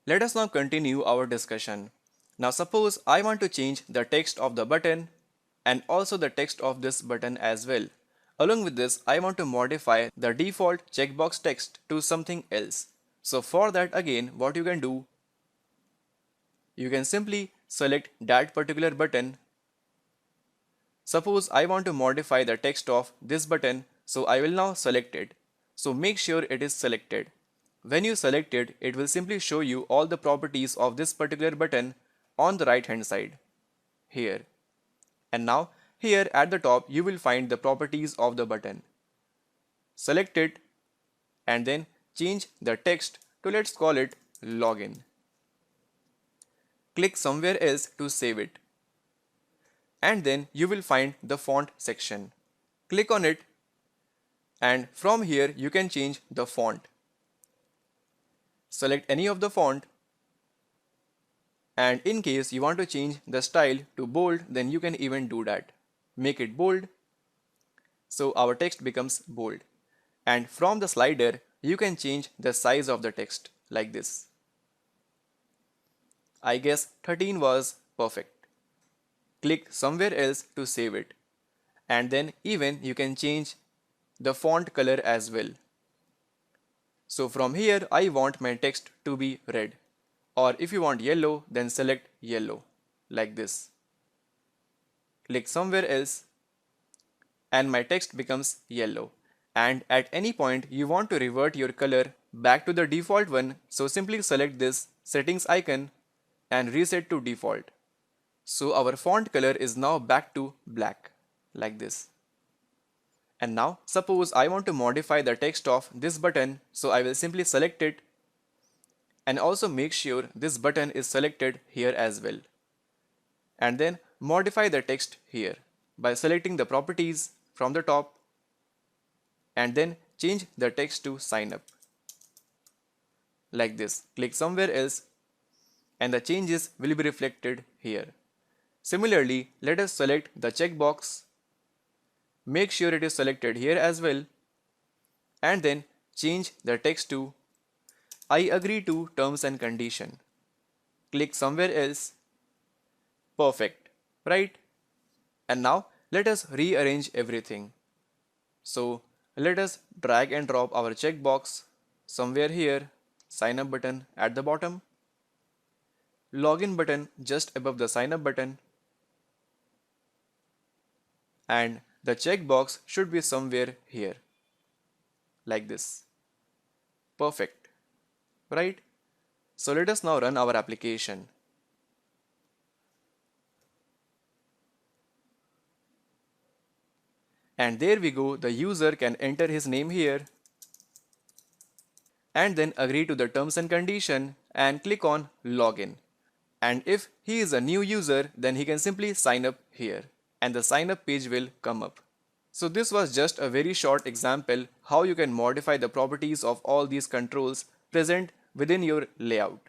Let us now continue our discussion. Now suppose I want to change the text of the button and also the text of this button as well. Along with this, I want to modify the default checkbox text to something else. So for that again, what you can do, you can simply select that particular button. Suppose I want to modify the text of this button, so I will now select it. So make sure it is selected. When you select it, it will simply show you all the properties of this particular button on the right hand side here. And now here at the top you will find the properties of the button. Select it and then change the text to, let's call it, login. Click somewhere else to save it. And then you will find the font section. Click on it and from here you can change the font. Select any of the font, and in case you want to change the style to bold, then you can even do that. Make it bold, so our text becomes bold. And from the slider you can change the size of the text like this. I guess 13 was perfect. Click somewhere else to save it, and then even you can change the font color as well. So from here I want my text to be red, or if you want yellow, then select yellow like this. Click somewhere else and my text becomes yellow. And at any point you want to revert your color back to the default one, so simply select this settings icon and reset to default. So our font color is now back to black like this. And now suppose I want to modify the text of this button, so I will simply select it and also make sure this button is selected here as well. And then modify the text here by selecting the properties from the top and then change the text to sign up like this. Click somewhere else and the changes will be reflected here. Similarly, let us select the checkbox. Make sure it is selected here as well, and then change the text to I agree to terms and condition. Click somewhere else. Perfect, right? And now let us rearrange everything. So let us drag and drop our checkbox somewhere here, sign up button at the bottom, login button just above the sign up button, and the checkbox should be somewhere here like this. Perfect, right? So let us now run our application. And there we go, the user can enter his name here and then agree to the terms and condition and click on login. And if he is a new user, then he can simply sign up here and the sign up page will come up. So this was just a very short example how you can modify the properties of all these controls present within your layout.